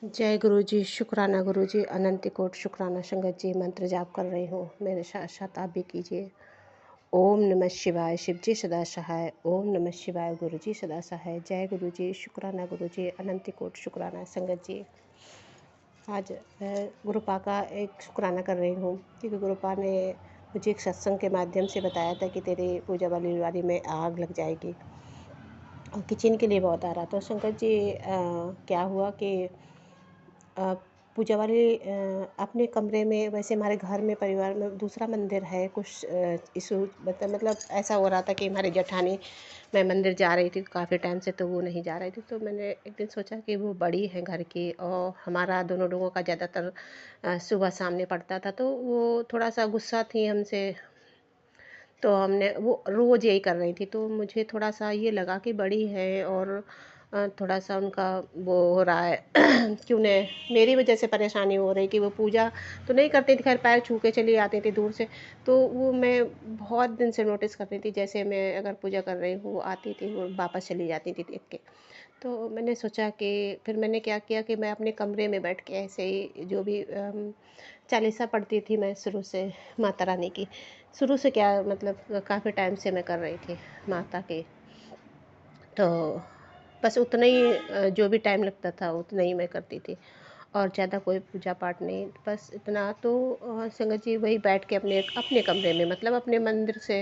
जय गुरु जी, शुक्राना गुरु जी, अनंत कोट शुक्राना संगत जी। मंत्र जाप कर रही हूँ, मेरे साथ साथ आप भी कीजिए। ओम नमः शिवाय, शिव जी सदा सहाय। ओम नमः शिवाय, गुरु जी सदा सहाय। जय गुरु जी, शुक्राना गुरु जी, अनंत कोट शुक्राना संगत जी। आज गुरुपा का एक शुक्राना कर रही हूँ, क्योंकि गुरुपा ने मुझे एक सत्संग के माध्यम से बताया था कि तेरे पूजा वाली दिवाली में आग लग जाएगी और किचन के लिए बहुत आ रहा। तो शंकर जी क्या हुआ कि अ, पूजा वाली अपने कमरे में, वैसे हमारे घर में परिवार में दूसरा मंदिर है। कुछ इशू मतलब ऐसा हो रहा था कि हमारी जेठानी, मैं मंदिर जा रही थी काफ़ी टाइम से, तो वो नहीं जा रही थी। तो मैंने एक दिन सोचा कि वो बड़ी है घर की और हमारा दोनों लोगों का ज़्यादातर सुबह सामने पड़ता था, तो वो थोड़ा सा गुस्सा थी हमसे। तो हमने वो रोज़ यही कर रही थी, तो मुझे थोड़ा सा ये लगा कि बड़ी है और थोड़ा सा उनका वो हो रहा है कि उन्हें मेरी वजह से परेशानी हो रही, कि वो पूजा तो नहीं करती थी, खैर पैर छू के चली आती थी दूर से। तो वो मैं बहुत दिन से नोटिस कर रही थी, जैसे मैं अगर पूजा कर रही हूँ वो आती थी, वो वापस चली जाती थी देख के। तो मैंने सोचा कि फिर मैंने क्या किया कि मैं अपने कमरे में बैठ के ऐसे ही जो भी चालीसा पढ़ती थी मैं शुरू से, माता रानी की। शुरू से क्या मतलब काफ़ी टाइम से मैं कर रही थी माता की। तो बस उतना ही जो भी टाइम लगता था उतना ही मैं करती थी, और ज़्यादा कोई पूजा पाठ नहीं, बस इतना। तो संगत जी वही बैठ के अपने अपने कमरे में, मतलब अपने मंदिर से,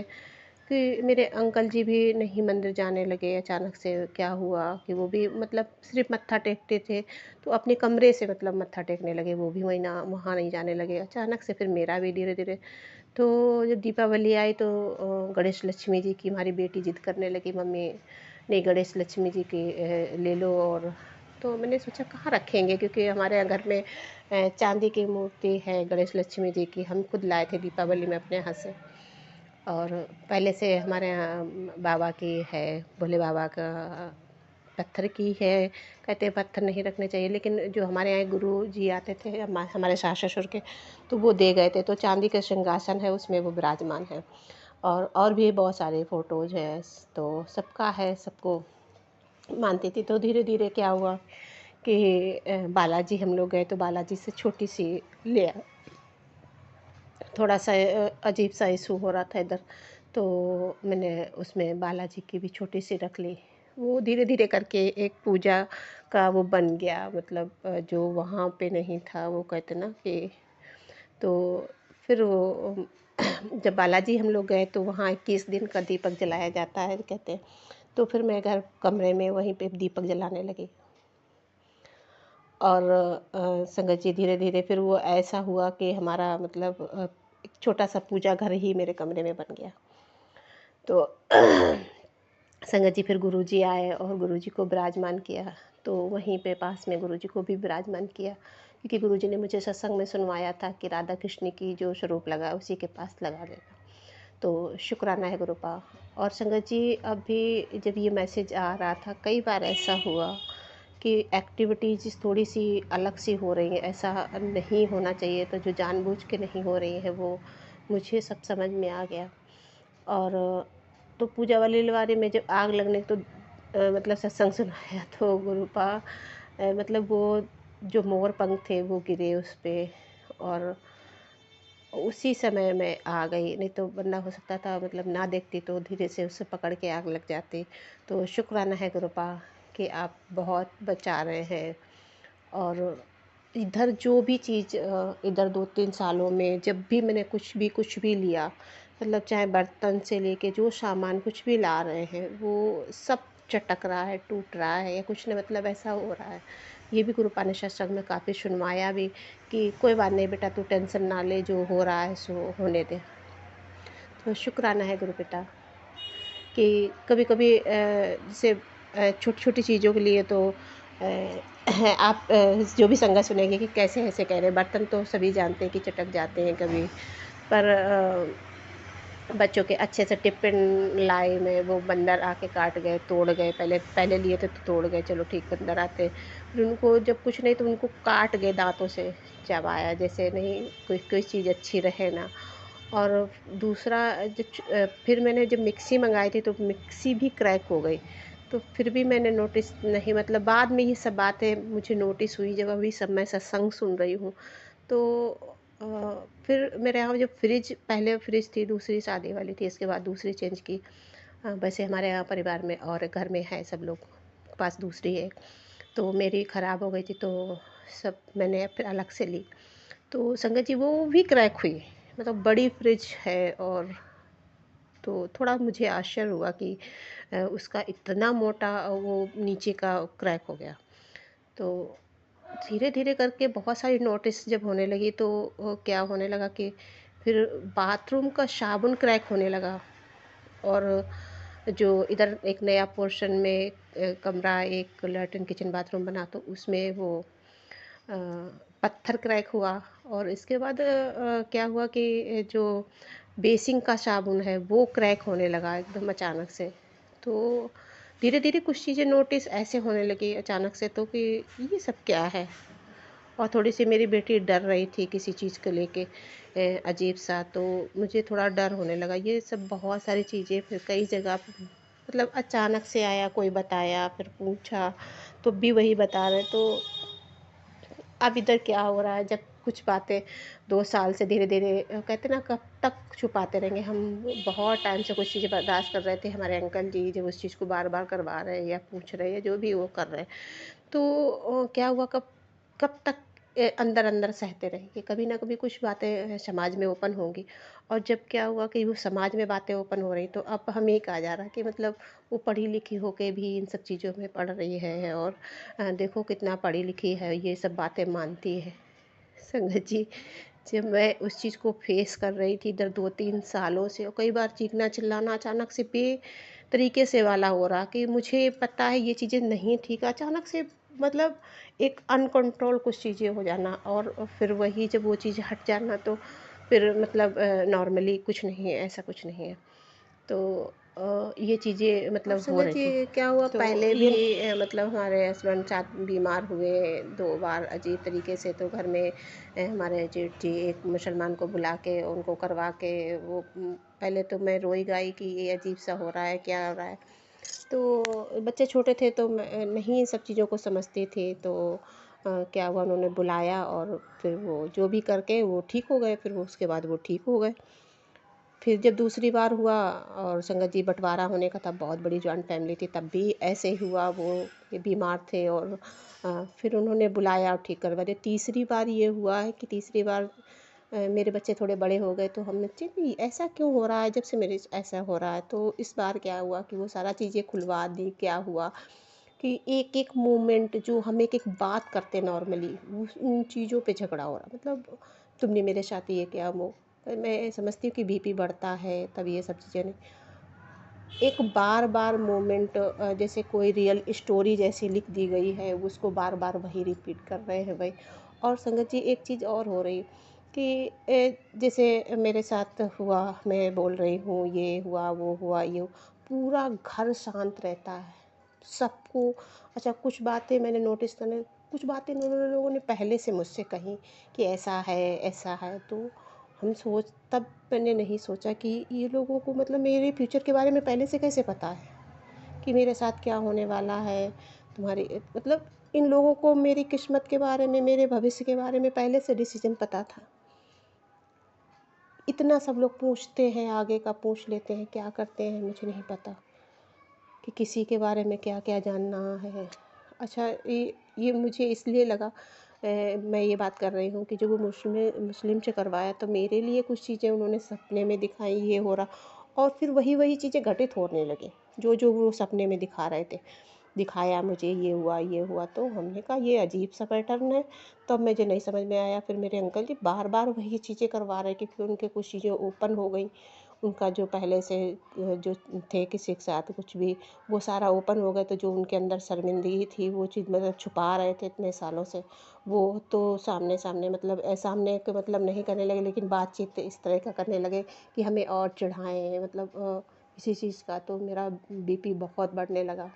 कि मेरे अंकल जी भी नहीं मंदिर जाने लगे। अचानक से क्या हुआ कि वो भी मतलब सिर्फ मत्था टेकते थे, तो अपने कमरे से मतलब मत्था टेकने लगे, वो भी वही ना, वहाँ नहीं जाने लगे। अचानक से फिर मेरा भी धीरे धीरे। तो जब दीपावली आई तो गणेश लक्ष्मी जी की हमारी बेटी जिद करने लगी, मम्मी नहीं गणेश लक्ष्मी जी की ले लो। और तो मैंने सोचा कहाँ रखेंगे, क्योंकि हमारे यहाँ घर में चांदी की मूर्ति है गणेश लक्ष्मी जी की, हम खुद लाए थे दीपावली में अपने यहाँ से। और पहले से हमारे यहाँ बाबा की है, भोले बाबा का पत्थर की है। कहते हैं पत्थर नहीं रखने चाहिए, लेकिन जो हमारे यहाँ गुरु जी आते थे हमारे सास ससुर के, तो वो दे गए थे। तो चांदी का सिंहासन है, उसमें वो विराजमान है। और भी बहुत सारे फ़ोटोज़ हैं, तो सबका है, सबको मानती थी। तो धीरे धीरे क्या हुआ कि बालाजी हम लोग गए, तो बालाजी से छोटी सी ले आए। थोड़ा सा अजीब सा इशू हो रहा था इधर, तो मैंने उसमें बालाजी की भी छोटी सी रख ली। वो धीरे धीरे करके एक पूजा का वो बन गया, मतलब जो वहाँ पे नहीं था, वो कहते ना कि। तो फिर वो जब बालाजी हम लोग गए तो वहाँ 21 दिन का दीपक जलाया जाता है कहते हैं। तो फिर मैं घर कमरे में वहीं पे दीपक जलाने लगी। और संगत जी धीरे धीरे फिर वो ऐसा हुआ कि हमारा मतलब एक छोटा सा पूजा घर ही मेरे कमरे में बन गया। तो संगत जी फिर गुरुजी आए और गुरुजी को विराजमान किया। तो वहीं पे पास में गुरुजी को भी विराजमान किया, क्योंकि गुरुजी ने मुझे सत्संग में सुनवाया था कि राधा कृष्ण की जो स्वरूप लगा उसी के पास लगा देना। तो शुक्राना है गुरुपा। और संगत जी अभी जब ये मैसेज आ रहा था, कई बार ऐसा हुआ कि एक्टिविटीज़ थोड़ी सी अलग सी हो रही हैं, ऐसा नहीं होना चाहिए, तो जो जानबूझ के नहीं हो रही है वो मुझे सब समझ में आ गया। और तो पूजा वाली बारी में जब आग लगने तो मतलब सत्संग सुनाया तो गुरुपा मतलब वो जो मोर पंख थे वो गिरे उस पे, और उसी समय मैं आ गई, नहीं तो वरना हो सकता था मतलब ना देखती तो धीरे से उसे पकड़ के आग लग जाती। तो शुक्राना है गुरुपा कि आप बहुत बचा रहे हैं। और इधर जो भी चीज़ इधर 2-3 सालों में जब भी मैंने कुछ भी लिया, मतलब चाहे बर्तन से लेके जो सामान कुछ भी ला रहे हैं, वो सब चटक रहा है, टूट रहा है, या कुछ न मतलब ऐसा हो रहा है। ये भी गुरु पाने सत्संग में काफ़ी सुनवाया भी कि कोई बात नहीं बेटा, तू टेंशन ना ले, जो हो रहा है सो होने दे। तो शुक्राना है गुरु बेटा कि कभी कभी जैसे छोटी छोटी चीज़ों के लिए तो आप जो भी संगत सुनेंगे कि कैसे ऐसे कह रहे हैं। बर्तन तो सभी जानते हैं कि चटक जाते हैं कभी, पर बच्चों के अच्छे से टिफ़िन लाए में वो बंदर आके काट गए, तोड़ गए। पहले पहले लिए थे तो तोड़ गए, चलो ठीक, बंदर आते फिर उनको जब कुछ नहीं तो उनको काट गए, दाँतों से चबाया, जैसे नहीं कोई कोई चीज़ अच्छी रहे ना। और दूसरा फिर मैंने जब मिक्सी मंगाई थी तो मिक्सी भी क्रैक हो गई। तो फिर भी मैंने नोटिस नहीं, मतलब बाद में ये सब बातें मुझे नोटिस हुई जब अभी सब मैं सत्संग सुन रही हूँ। तो फिर मेरे यहाँ जो फ्रिज, पहले फ्रिज थी, दूसरी शादी वाली थी, इसके बाद दूसरी चेंज की। वैसे हमारे यहाँ परिवार में और घर में है, सब लोग के पास दूसरी है। तो मेरी ख़राब हो गई थी, तो सब मैंने फिर अलग से ली। तो संगत जी वो भी क्रैक हुई, मतलब बड़ी फ्रिज है। और तो थोड़ा मुझे आश्चर्य हुआ कि उसका इतना मोटा वो नीचे का क्रैक हो गया। तो धीरे धीरे करके बहुत सारी नोटिस जब होने लगी, तो क्या होने लगा कि फिर बाथरूम का साबुन क्रैक होने लगा। और जो इधर एक नया पोर्शन में कमरा, एक लैट्रिन किचन बाथरूम बना, तो उसमें वो अ, पत्थर क्रैक हुआ। और इसके बाद क्या हुआ कि जो बेसिंग का साबुन है वो क्रैक होने लगा एकदम अचानक से। तो धीरे धीरे कुछ चीज़ें नोटिस ऐसे होने लगी अचानक से, तो कि ये सब क्या है। और थोड़ी सी मेरी बेटी डर रही थी किसी चीज़ को लेके, अजीब सा। तो मुझे थोड़ा डर होने लगा। ये सब बहुत सारी चीज़ें फिर कई जगह मतलब अचानक से आया, कोई बताया, फिर पूछा तो भी वही बता रहे। तो अब इधर क्या हो रहा है, जब कुछ बातें 2 साल से धीरे धीरे कहते ना, कब तक छुपाते रहेंगे हम। बहुत टाइम से कुछ चीज़ें बर्दाश्त कर रहे थे हमारे अंकल जी, जब उस चीज़ को बार बार करवा रहे हैं या पूछ रहे हैं या जो भी वो कर रहे हैं। तो क्या हुआ, कब कब तक अंदर अंदर सहते रहेंगे। कभी ना कभी कुछ बातें समाज में ओपन होंगी। और जब क्या हुआ कि वो समाज में बातें ओपन हो रही, तो अब हमें एक आ जा रहा कि मतलब वो पढ़ी लिखी होके भी इन सब चीज़ों में पढ़ रही है। और देखो कितना पढ़ी लिखी है, ये सब बातें मानती है। संगत जी, जब मैं उस चीज़ को फेस कर रही थी इधर 2-3 सालों से, और कई बार चीखना चिल्लाना अचानक से बे तरीके से वाला हो रहा कि मुझे पता है ये चीज़ें नहीं ठीक, अचानक से मतलब एक अनकंट्रोल कुछ चीज़ें हो जाना। और फिर वही जब वो चीज़ हट जाना, तो फिर मतलब नॉर्मली कुछ नहीं है, ऐसा कुछ नहीं है। तो ये चीज़ें मतलब हो रही थी। क्या हुआ, तो पहले भी मतलब हमारे हस्बैंड साथ बीमार हुए 2 बार अजीब तरीके से। तो घर में हमारे जेठ जी एक मुसलमान को बुला के उनको करवा के वो पहले तो मैं रोई गाई कि ये अजीब सा हो रहा है, क्या हो रहा है। तो बच्चे छोटे थे, तो मैं नहीं सब चीज़ों को समझती थी। तो क्या हुआ, उन्होंने बुलाया और फिर वो जो भी करके वो ठीक हो गए। फिर वो उसके बाद वो ठीक हो गए। फिर जब दूसरी बार हुआ और संगत जी बँटवारा होने का, तब बहुत बड़ी जॉइंट फैमिली थी, तब भी ऐसे ही हुआ। वो ये बीमार थे और फिर उन्होंने बुलाया और ठीक करवा दिया। तीसरी बार ये हुआ है कि तीसरी बार मेरे बच्चे थोड़े बड़े हो गए, तो हमने सोचा कि ऐसा क्यों हो रहा है, जब से मेरे ऐसा हो रहा है। तो इस बार क्या हुआ कि वो सारा चीज़ें खुलवा दी। क्या हुआ कि एक-एक मोमेंट जो हम एक-एक बात करते नॉर्मली, उन चीज़ों पे झगड़ा हो रहा, मतलब तुमने मेरे साथ ये किया, वो। मैं समझती हूँ कि बीपी बढ़ता है तब ये सब चीज़ें नहीं, एक बार-बार मोमेंट जैसे कोई रियल स्टोरी जैसी लिख दी गई है, उसको बार-बार वही रिपीट कर रहे हैं भाई। और संगत जी एक चीज़ और हो रही कि जैसे मेरे साथ हुआ, मैं बोल रही हूँ, ये हुआ, वो हुआ, ये हुआ, पूरा घर शांत रहता है। सबको अच्छा, कुछ बातें मैंने नोटिस करने, कुछ बातें उन्होंने लोगों ने पहले से मुझसे कही कि ऐसा है, ऐसा है। तो हम सोच तब मैंने नहीं सोचा कि ये लोगों को मतलब मेरे फ्यूचर के बारे में पहले से कैसे पता है कि मेरे साथ क्या होने वाला है। तुम्हारी मतलब इन लोगों को मेरी किस्मत के बारे में, मेरे भविष्य के बारे में पहले से डिसीजन पता था। इतना सब लोग पूछते हैं, आगे का पूछ लेते हैं, क्या करते हैं मुझे नहीं पता कि किसी के बारे में क्या-क्या जानना है। अच्छा, ये मुझे इसलिए लगा, मैं ये बात कर रही हूँ कि जब वो मुस्लिम से करवाया, तो मेरे लिए कुछ चीज़ें उन्होंने सपने में दिखाई, ये हो रहा। और फिर वही-वही चीज़ें घटित होने लगी, जो-जो वो सपने में दिखा रहे थे। दिखाया मुझे, ये हुआ, तो हमने कहा ये अजीब-सा पैटर्न है। तब मुझे नहीं समझ में आया। फिर मेरे अंकल जी बार-बार वही चीज़ें करवा रहे, क्योंकि उनके कुछ चीज़ें ओपन हो गई। उनका जो पहले से जो थे किसी के साथ कुछ भी, वो सारा ओपन हो गया। तो जो उनके अंदर शर्मिंदगी थी, वो चीज़ मतलब छुपा रहे थे इतने सालों से, वो तो सामने-सामने मतलब सामने के मतलब नहीं करने लगे, लेकिन बातचीत इस तरह का करने लगे कि हमें और चिढ़ाएँ, मतलब किसी चीज़ का। तो मेरा बीपी बहुत बढ़ने लगा।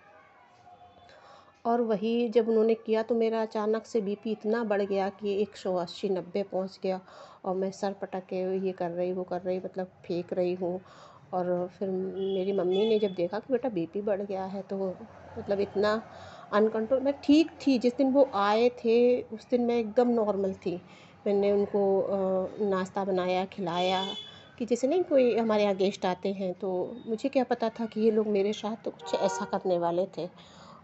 और वही जब उन्होंने किया, तो मेरा अचानक से बीपी इतना बढ़ गया कि 180-90 पहुंच गया। और मैं सर पटक के ये कर रही, वो कर रही, मतलब फेंक रही हूँ। और फिर मेरी मम्मी ने जब देखा कि बेटा बीपी बढ़ गया है, तो मतलब इतना अनकंट्रोल, मैं ठीक थी जिस दिन वो आए थे, उस दिन मैं एकदम नॉर्मल थी। मैंने उनको नाश्ता बनाया, खिलाया, कि जैसे नहीं कोई हमारे यहाँ गेस्ट आते हैं, तो मुझे क्या पता था कि ये लोग मेरे साथ तो कुछ ऐसा करने वाले थे।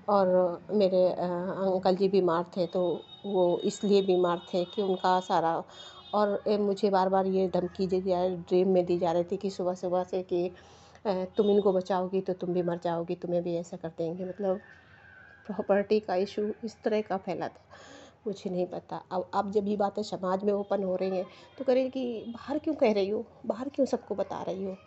और मेरे अंकल जी बीमार थे, तो वो इसलिए बीमार थे कि उनका सारा, और मुझे बार बार ये धमकी दी जा ड्रीम में दी जा रही थी कि सुबह सुबह से कि तुम इनको बचाओगी तो तुम भी मर जाओगी, तुम्हें भी ऐसा कर देंगे। मतलब प्रॉपर्टी का इशू इस तरह का फैला था, मुझे नहीं पता। अब जब ये बातें समाज में ओपन हो रही हैं, तो कह रही है कि बाहर क्यों कह रही हो, बाहर क्यों सबको बता रही हो,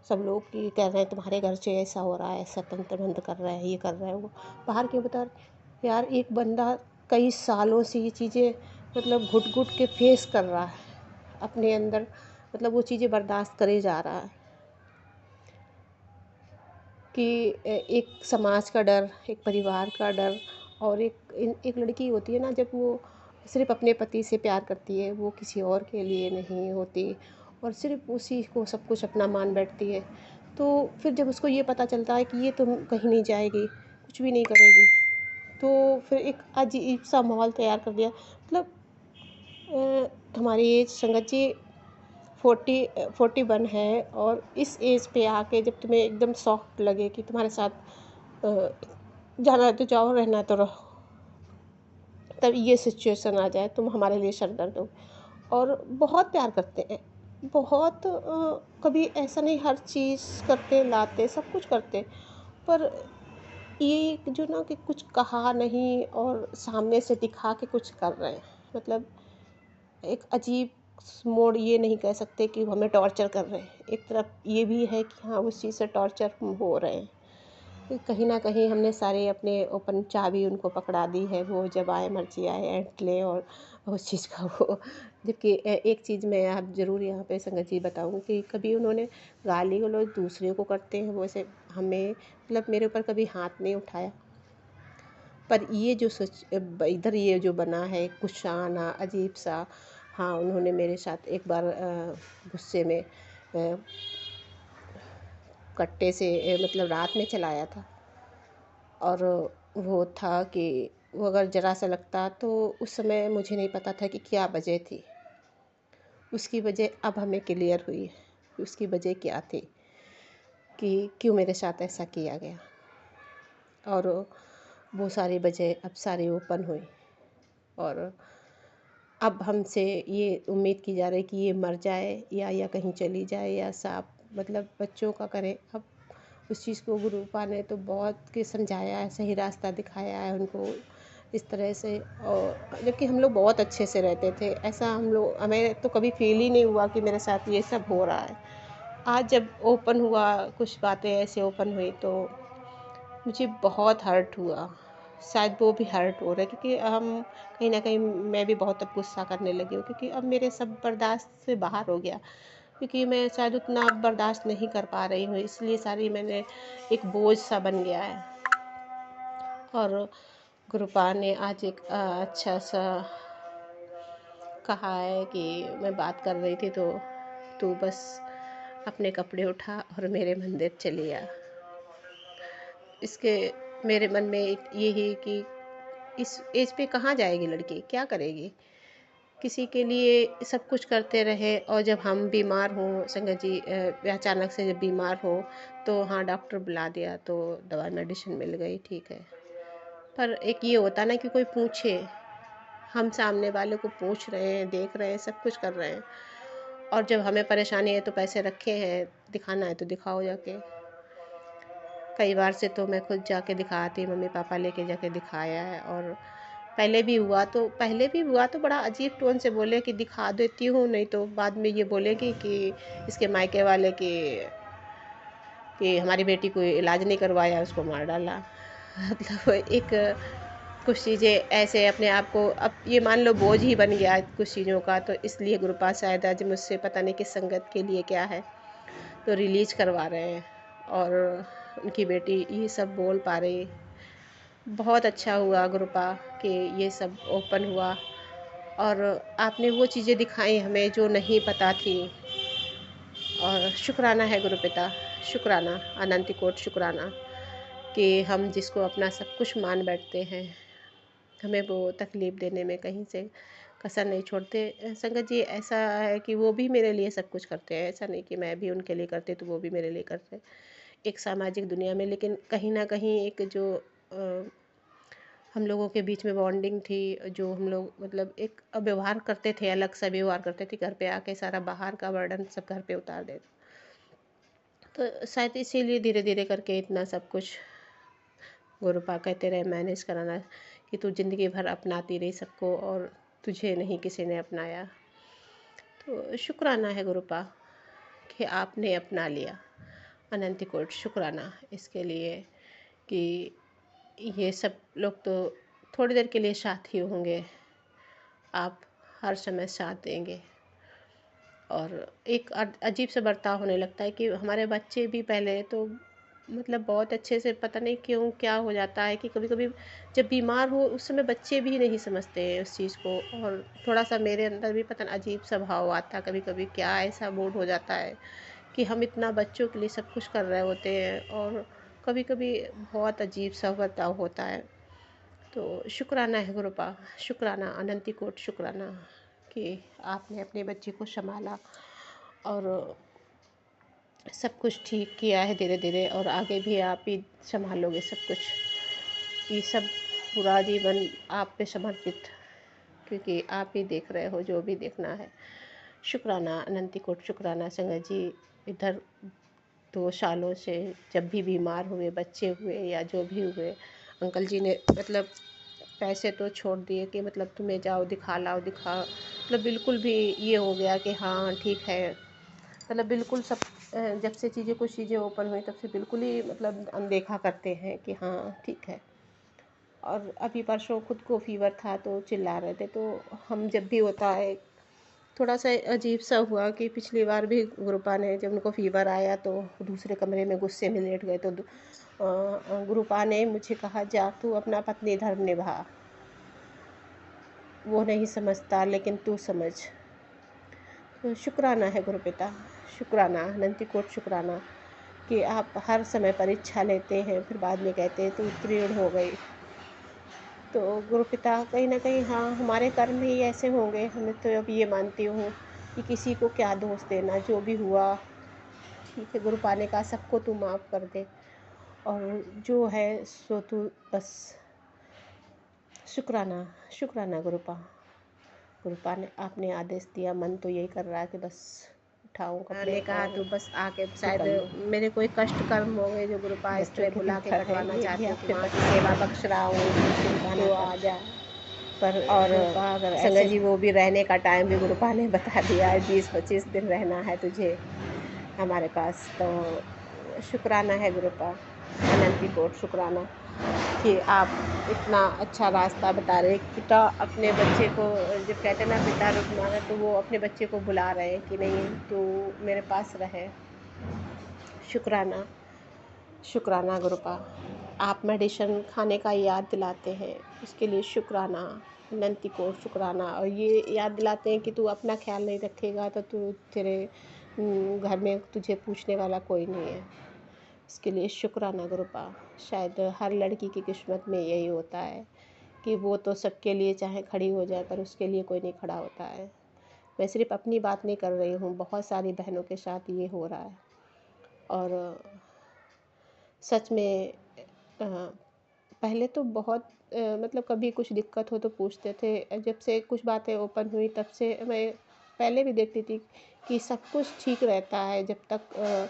सब लोग कि कह रहे हैं तुम्हारे घर से ऐसा हो रहा है, ऐसा तंत्र मंत्र कर रहा है, ये कर रहा है, वो बाहर क्यों बता रहे। यार एक बंदा कई सालों से ये चीज़ें मतलब घुट घुट के फेस कर रहा है अपने अंदर, मतलब वो चीज़ें बर्दाश्त करे जा रहा है कि एक समाज का डर, एक परिवार का डर, और एक लड़की होती है ना, जब वो सिर्फ अपने पति से प्यार करती है, वो किसी और के लिए नहीं होती, और सिर्फ उसी को सब कुछ अपना मान बैठती है, तो फिर जब उसको ये पता चलता है कि ये तुम कहीं नहीं जाएगी, कुछ भी नहीं करेगी, तो फिर एक अजीब सा माहौल तैयार कर दिया। मतलब हमारी एज संगत जी 41 है, और इस एज पे आके जब तुम्हें एकदम सॉफ्ट लगे कि तुम्हारे साथ जाना है तो जाओ, रहना है तो रहो, तब ये सिचुएशन आ जाए, तुम हमारे लिए सर दर्द हो। और बहुत प्यार करते हैं, बहुत कभी ऐसा नहीं, हर चीज़ करते, लाते, सब कुछ करते, पर ये जो ना कि कुछ कहा नहीं और सामने से दिखा के कुछ कर रहे हैं, मतलब एक अजीब मोड़, ये नहीं कह सकते कि हमें टॉर्चर कर रहे हैं, एक तरफ ये भी है कि हाँ उस चीज़ से टॉर्चर हो रहे हैं। कहीं ना कहीं हमने सारे अपने ओपन चाबी उनको पकड़ा दी है, वो जब आए मर्जी आए ऐंठ लें, और उस चीज़ का वो, जबकि एक चीज़ मैं आप ज़रूर यहाँ पे संगत जी बताऊँ कि कभी उन्होंने गाली गलौज दूसरे को करते हैं, वो ऐसे हमें मतलब मेरे ऊपर कभी हाथ नहीं उठाया, पर ये जो सोच इधर ये जो बना है गुस्सा आना अजीब सा, हाँ उन्होंने मेरे साथ एक बार गुस्से में कट्टे से मतलब रात में चलाया था, और वो था कि वो अगर ज़रा सा लगता, तो उस समय मुझे नहीं पता था कि क्या वजह थी, उसकी वजह अब हमें क्लियर हुई है, उसकी वजह क्या थी कि क्यों मेरे साथ ऐसा किया गया, और वो सारी वजह अब सारी ओपन हुई, और अब हमसे ये उम्मीद की जा रही है कि ये मर जाए या कहीं चली जाए, या सांप मतलब बच्चों का करे। अब उस चीज़ को गुरु रूपा ने तो बहुत के समझाया है, सही रास्ता दिखाया है उनको इस तरह से, और जबकि हम लोग बहुत अच्छे से रहते थे, ऐसा हमें तो कभी फील ही नहीं हुआ कि मेरे साथ ये सब हो रहा है। आज जब ओपन हुआ, कुछ बातें ऐसे ओपन हुई, तो मुझे बहुत हर्ट हुआ, शायद वो भी हर्ट हो रहा है, क्योंकि हम कहीं ना कहीं मैं भी बहुत अब गुस्सा करने लगी हूँ, क्योंकि अब मेरे सब बर्दाश्त से बाहर हो गया, क्योंकि मैं शायद उतना अब बर्दाश्त नहीं कर पा रही हूँ, इसलिए सारी मैंने एक बोझ सा बन गया है। और गुरुपा ने आज एक अच्छा सा कहा है कि मैं बात कर रही थी, तो तू बस अपने कपड़े उठा और मेरे मंदिर चली आ। इसके मेरे मन में यही कि इस एज पे कहाँ जाएगी लड़की, क्या करेगी, किसी के लिए सब कुछ करते रहे, और जब हम बीमार हों संगत जी, अचानक से जब बीमार हो, तो हाँ डॉक्टर बुला दिया, तो दवा मेडिसिन मिल गई, ठीक है, पर एक ये होता ना कि कोई पूछे, हम सामने वाले को पूछ रहे हैं, देख रहे हैं, सब कुछ कर रहे हैं, और जब हमें परेशानी है तो पैसे रखे हैं, दिखाना है तो दिखाओ जाके। कई बार से तो मैं खुद जाके दिखाती, मम्मी पापा लेके जाके दिखाया है, और पहले भी हुआ तो बड़ा अजीब टोन से बोले कि दिखा देती हूँ, नहीं तो बाद में ये बोलेगी कि इसके मायके वाले कि हमारी बेटी को इलाज नहीं करवाया, उसको मार डाला। मतलब एक कुछ चीज़ें ऐसे अपने आप को, अब ये मान लो बोझ ही बन गया कुछ चीज़ों का, तो इसलिए गुरुपाद शायद आज मुझसे पता नहीं किस संगत के लिए क्या है, तो रिलीज करवा रहे हैं, और उनकी बेटी ये सब बोल पा रही। बहुत अच्छा हुआ गुरुपा कि ये सब ओपन हुआ, और आपने वो चीज़ें दिखाई हमें जो नहीं पता थी, और शुक्राना है गुरुपिता शुक्राना, अनंत कोट शुक्राना कि हम जिसको अपना सब कुछ मान बैठते हैं, हमें वो तकलीफ़ देने में कहीं से कसर नहीं छोड़ते। संगत जी, ऐसा है कि वो भी मेरे लिए सब कुछ करते हैं, ऐसा नहीं कि मैं भी उनके लिए करती तो वो भी मेरे लिए करते हैं एक सामाजिक दुनिया में। लेकिन कहीं ना कहीं एक जो हम लोगों के बीच में बॉन्डिंग थी, जो हम लोग मतलब एक व्यवहार करते थे, अलग सा व्यवहार करते थे, घर पे आके सारा बाहर का बर्डन सब घर पे उतार देते, तो शायद इसीलिए धीरे धीरे करके इतना सब कुछ गुरुपा कहते रहे मैनेज कराना कि तू ज़िंदगी भर अपनाती रही सबको और तुझे नहीं किसी ने अपनाया। तो शुक्राना है गुरुपा कि आपने अपना लिया। अनंत कोट शुक्राना इसके लिए कि ये सब लोग तो थोड़ी देर के लिए साथ ही होंगे, आप हर समय साथ देंगे। और एक अजीब सा बर्ताव होने लगता है कि हमारे बच्चे भी पहले तो मतलब बहुत अच्छे से, पता नहीं क्यों क्या हो जाता है कि कभी कभी जब बीमार हो उस समय बच्चे भी नहीं समझते हैं उस चीज़ को, और थोड़ा सा मेरे अंदर भी पता नहीं अजीब सा भाव आता है कभी कभी, क्या ऐसा मूड हो जाता है कि हम इतना बच्चों के लिए सब कुछ कर रहे होते हैं और कभी कभी बहुत अजीब सा बर्ताव होता है। तो शुक्राना है गुरुपा, शुक्राना अनंती कोट शुक्राना कि आपने अपने बच्चे को संभाला और सब कुछ ठीक किया है धीरे धीरे, और आगे भी आप ही संभालोगे सब कुछ। ये सब पूरा जीवन आप पे समर्पित, क्योंकि आप ही देख रहे हो जो भी देखना है। शुक्राना अनंती कोट शुक्राना संगत जी। इधर 2 सालों से जब भी बीमार हुए बच्चे हुए या जो भी हुए, अंकल जी ने मतलब पैसे तो छोड़ दिए कि मतलब तुम्हें जाओ दिखा लाओ दिखा, मतलब बिल्कुल भी ये हो गया कि हाँ ठीक है, मतलब बिल्कुल सब जब से चीज़ें कुछ चीज़ें ओपन हुई तब से बिल्कुल ही मतलब अनदेखा करते हैं कि हाँ ठीक है। और अभी परसों खुद को फीवर था तो चिल्ला रहे थे, तो हम जब भी होता है थोड़ा सा अजीब सा हुआ कि पिछली बार भी गुरुपा ने जब उनको फीवर आया तो दूसरे कमरे में गुस्से में लेट गए, तो गुरुपा ने मुझे कहा जा तू अपना पत्नी धर्म निभा, वो नहीं समझता लेकिन तू समझ। तो शुक्राना है गुरुपिता, शुक्राना अनंत कोट शुक्राना कि आप हर समय परीक्षा लेते हैं फिर बाद में कहते हैं तू उत्तीर्ण हो गई। तो गुरुपिता कहीं ना कहीं हाँ हमारे कर्म ही ऐसे होंगे, हमें तो अब ये मानती हूँ कि किसी को क्या दोष देना, जो भी हुआ ठीक है, गुरु पाने का सबको तू माफ़ कर दे और जो है सो तू बस। शुक्राना शुक्राना गुरुपा, गुरुपा ने आपने आदेश दिया, मन तो यही कर रहा है कि बस उठाऊं कपड़े ने कहा तो बस आके शायद मेरे कोई कष्ट कर्म हो गए जो गुरुपा इस पे बुला के कटवाना चाहती हूँ कि माँ की सेवा बख्श रहा हूँ तो आ जा। पर और अगर संगत जी वो भी रहने का टाइम भी गुरुपा ने बता दिया है, 20-25 दिन रहना है तुझे हमारे पास। तो शुक्राना है गुरुपा, अनंती कोट शुक्राना कि आप इतना अच्छा रास्ता बता रहे हैं। पिता अपने बच्चे को जब कहते हैं ना पिता रूप मांगा, तो वो अपने बच्चे को बुला रहे हैं कि नहीं तू मेरे पास रहे। शुक्राना शुक्राना गुरुपा, आप मेडिसिन खाने का याद दिलाते हैं इसके लिए शुक्राना अनंती को शुक्राना, और ये याद दिलाते हैं कि तू अपना ख्याल नहीं रखेगा तो तू तेरे घर में तुझे पूछने वाला कोई नहीं है, इसके लिए शुक्राना गुरुपा। शायद हर लड़की की किस्मत में यही होता है कि वो तो सबके लिए चाहे खड़ी हो जाए पर उसके लिए कोई नहीं खड़ा होता है। मैं सिर्फ अपनी बात नहीं कर रही हूँ, बहुत सारी बहनों के साथ ये हो रहा है। और सच में पहले तो बहुत मतलब कभी कुछ दिक्कत हो तो पूछते थे, जब से कुछ बातें ओपन हुई तब से मैं पहले भी देखती थी कि सब कुछ ठीक रहता है जब तक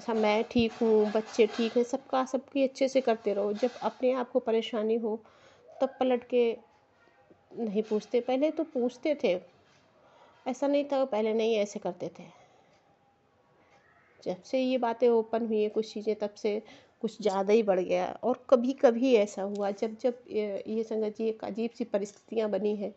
सब मैं ठीक हूँ, बच्चे ठीक हैं, सबका सबकी अच्छे से करते रहो। जब अपने आप को परेशानी हो तब पलट के नहीं पूछते, पहले तो पूछते थे, ऐसा नहीं था पहले नहीं ऐसे करते थे। जब से ये बातें ओपन हुई है कुछ चीज़ें तब से कुछ ज़्यादा ही बढ़ गया। और कभी कभी ऐसा हुआ जब जब ये संगत जी एक अजीब सी परिस्थितियाँ बनी है,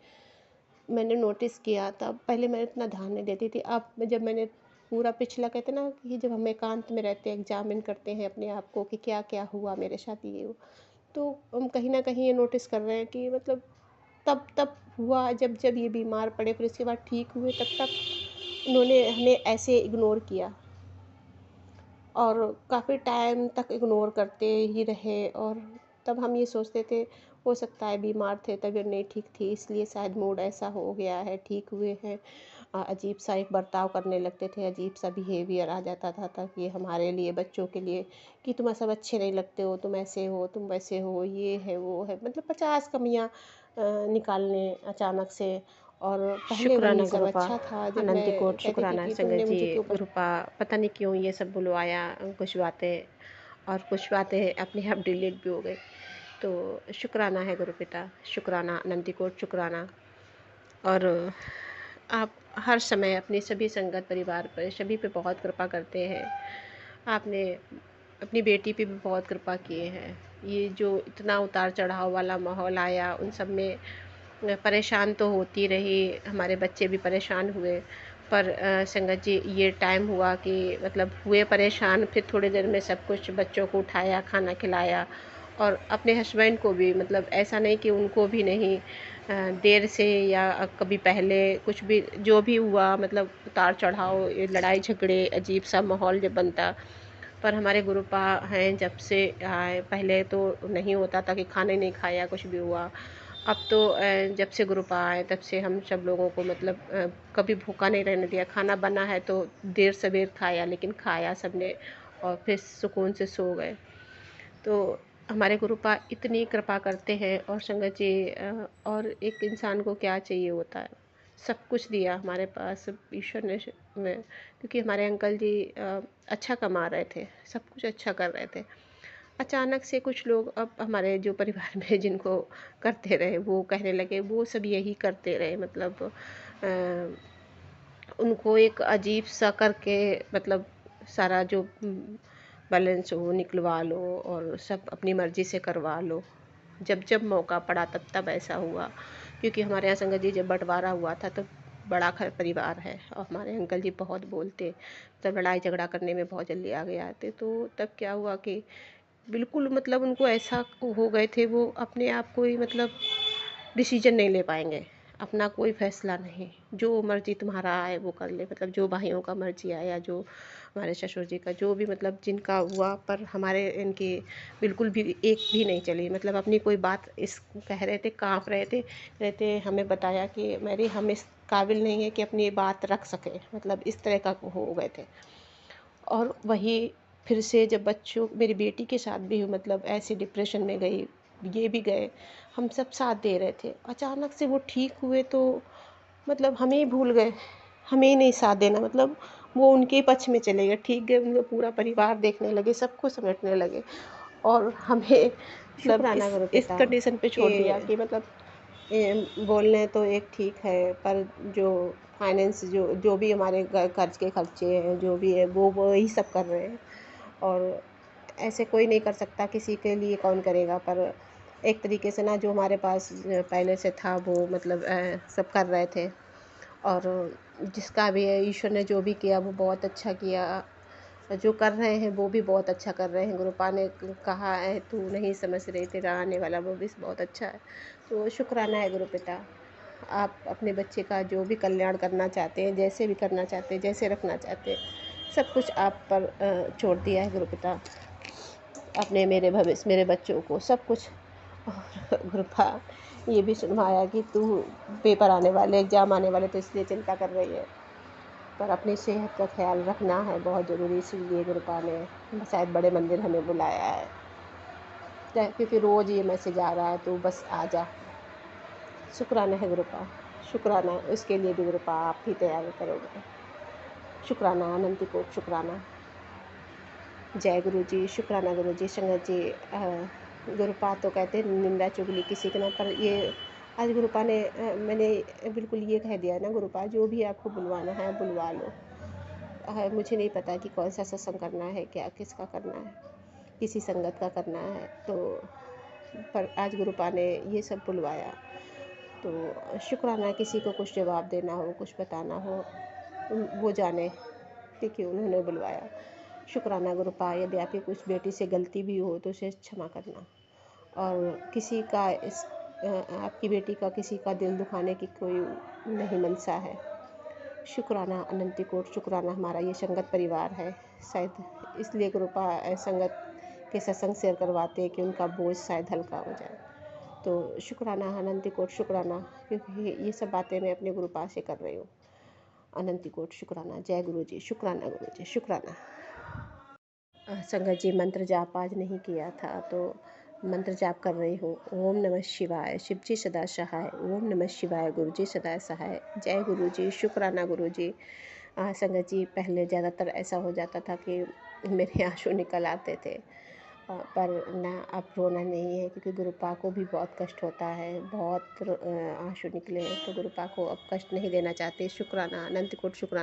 मैंने नोटिस किया था, पहले मैं इतना ध्यान नहीं देती थी, अब जब मैंने पूरा पिछला कहते ना कि जब हम एकांत में रहते हैं एग्जामिन करते हैं अपने आप को कि क्या क्या हुआ मेरे साथ ये हो, तो हम कहीं ना कहीं ये नोटिस कर रहे हैं कि मतलब तब तब हुआ जब जब ये बीमार पड़े, फिर इसके बाद ठीक हुए, तब तक उन्होंने हमें ऐसे इग्नोर किया। और काफ़ी टाइम तक इग्नोर करते ही रहे। और तब हम ये सोचते थे हो सकता है बीमार थे, तबीयत नहीं ठीक थी, इसलिए शायद मूड ऐसा हो गया है, ठीक हुए हैं। अजीब सा एक बर्ताव करने लगते थे, अजीब सा बिहेवियर आ जाता था ताकि हमारे लिए, बच्चों के लिए, कि तुम सब अच्छे नहीं लगते हो, तुम ऐसे हो, तुम वैसे हो, ये है वो है, मतलब 50 कमियाँ निकालने अचानक से। और पहले वही शुक्राना सब गुरुपा, अच्छा था जब अनंती मैं कोट कहती थी शुक्राना कि तुमने संगत जी। मुझे क्यों गुरुपा, पता नहीं क्यों ये सब बुलवाया, कुछ बातें, और कुछ बातें अपने आप डिलीट भी हो गई। तो शुक्राना है गुरुपिता, शुक्राना अनंती कोट शुक्राना। और आप हर समय अपने सभी संगत परिवार पर, सभी पे बहुत कृपा करते हैं। आपने अपनी बेटी पे भी बहुत कृपा किए हैं। ये जो इतना उतार चढ़ाव वाला माहौल आया, उन सब में परेशान तो होती रही, हमारे बच्चे भी परेशान हुए। पर संगत जी, ये टाइम हुआ कि मतलब हुए परेशान, फिर थोड़ी देर में सब कुछ, बच्चों को उठाया, खाना खिलाया, और अपने हस्बैंड को भी, मतलब ऐसा नहीं कि उनको भी नहीं, देर से या कभी पहले कुछ भी जो भी हुआ, मतलब उतार चढ़ाव, ये लड़ाई झगड़े, अजीब सा माहौल जब बनता। पर हमारे गुरुपा हैं जब से आए, पहले तो नहीं होता था कि खाने नहीं खाया, कुछ भी हुआ। अब तो जब से गुरुपा आए तब से हम सब लोगों को, मतलब कभी भूखा नहीं रहने दिया। खाना बना है तो देर सवेर खाया, लेकिन खाया सबने, और फिर सुकून से सो गए। तो हमारे गुरुपा इतनी कृपा करते हैं। और संगत जी, और एक इंसान को क्या चाहिए होता है, सब कुछ दिया हमारे पास ईश्वर ने में, क्योंकि हमारे अंकल जी अच्छा कमा रहे थे, सब कुछ अच्छा कर रहे थे। अचानक से कुछ लोग, अब हमारे जो परिवार में जिनको करते रहे, वो कहने लगे, वो सब यही करते रहे, मतलब उनको एक अजीब सा करके, मतलब सारा जो बैलेंस हो निकलवा लो, और सब अपनी मर्ज़ी से करवा लो। जब जब मौका पड़ा तब तब ऐसा हुआ। क्योंकि हमारे यहाँ संगत जी जब बंटवारा हुआ था तो बड़ा घर परिवार है, और हमारे अंकल जी बहुत बोलते, तब लड़ाई झगड़ा करने में बहुत जल्दी आगे आते। तो तब क्या हुआ कि बिल्कुल, मतलब उनको ऐसा हो गए थे, वो अपने आप को ही, मतलब डिसीजन नहीं ले पाएंगे, अपना कोई फैसला नहीं, जो मर्जी तुम्हारा आए वो कर ले, मतलब जो भाइयों का मर्जी आया, जो हमारे ससुर जी का जो भी, मतलब जिनका हुआ। पर हमारे इनकी बिल्कुल भी एक भी नहीं चली, मतलब अपनी कोई बात इस कह रहे थे, काँप रहे थे, कहते हमें बताया कि मेरी, हम इस काबिल नहीं है कि अपनी बात रख सके, मतलब इस तरह का हो गए थे। और वही फिर से जब बच्चों, मेरी बेटी के साथ भी, मतलब ऐसे डिप्रेशन में गई, ये भी गए, हम सब साथ दे रहे थे। अचानक से वो ठीक हुए तो मतलब हमें ही भूल गए, हमें ही नहीं साथ देना, मतलब वो उनके ही पक्ष में चले गए, ठीक गए, उनका पूरा परिवार देखने लगे, सबको समेटने लगे, और हमें मतलब शुक्राना इस गुरुपिता कंडीशन पे कि छोड़ दिया कि मतलब बोलने तो एक ठीक है, पर जो फाइनेंस, जो जो भी हमारे कर्ज के खर्चे हैं, जो भी है, वो ही सब कर रहे हैं। और ऐसे कोई नहीं कर सकता, किसी के लिए कौन करेगा। पर एक तरीके से ना, जो हमारे पास पहले से था वो, मतलब सब कर रहे थे। और जिसका भी है, ईश्वर ने जो भी किया वो बहुत अच्छा किया, जो कर रहे हैं वो भी बहुत अच्छा कर रहे हैं। गुरुपा ने कहा है, तू नहीं समझ रही, तेरा आने वाला वो भी बहुत अच्छा है। तो शुक्राना है गुरुपिता, आप अपने बच्चे का जो भी कल्याण करना चाहते हैं, जैसे भी करना चाहते हैं, जैसे रखना चाहते हैं, सब कुछ आप पर छोड़ दिया है गुरुपिता। अपने, मेरे भविष्य, मेरे बच्चों को सब कुछ। और गुरुपा ये भी सुनवाया कि तू, पेपर आने वाले, एग्ज़ाम आने वाले, तो इसलिए चिंता कर रही है, पर अपनी सेहत का ख्याल रखना है बहुत ज़रूरी, इसीलिए गुरुपा ने शायद बड़े मंदिर हमें बुलाया है, क्योंकि रोज़ ये मैसेज आ रहा है, तो बस आ जा। शुक्राना है गुरुपा, शुक्राना, इसके लिए भी गुरुपा आप ही तैयारी करोगे। शुक्राना अनंती कोट शुक्राना। जय गुरु जी, शुक्राना गुरु जी। संगत जी, गुरुपा तो कहते हैं निंदा चुगली किसी के ना, पर ये आज गुरुपा ने, मैंने बिल्कुल ये कह दिया ना, गुरुपा जो भी आपको बुलवाना है बुलवा लो। मुझे नहीं पता कि कौन सा सत्संग करना है, क्या किसका करना है, किसी संगत का करना है, तो पर आज गुरुपा ने ये सब बुलवाया। तो शुक्राना, किसी को कुछ जवाब देना हो, कुछ बताना हो, वो जाने कि क्यों उन्होंने बुलवाया। शुक्राना गुरुपा, यदि आपकी कुछ बेटी से गलती भी हो तो उसे क्षमा करना। और किसी का आपकी बेटी का किसी का दिल दुखाने की कोई नहीं मनसा है। शुक्राना अनंती कोट शुक्राना, हमारा ये संगत परिवार है, शायद इसलिए गुरुपा संगत के सत्संग शेयर करवाते हैं कि उनका बोझ शायद हल्का हो जाए। तो शुक्राना, अनंत कोट शुक्राना, क्योंकि ये सब बातें मैं अपने गुरुपा से कर रही हूँ। अनंत कोट शुक्राना। जय गुरु जी। शुक्राना गुरु जी, शुक्राना। संगत जी, मंत्र जाप आज नहीं किया था तो मंत्र जाप कर रही हूँ। ओम नमः शिवाय, शिव जी सदा सहाय। ओम नमः शिवाय, गुरु जी सदा सहाय। जय गुरु जी। शुक्राना गुरु जी। संगत जी, पहले ज़्यादातर ऐसा हो जाता था कि मेरे आंसू निकल आते थे, पर ना, अब रोना नहीं है, क्योंकि गुरुपा को भी बहुत कष्ट होता है। बहुत आंसू निकले हैं तो गुरुपा को अब कष्ट नहीं देना चाहते। शुक्राना, अनंत कोट शुक्राना।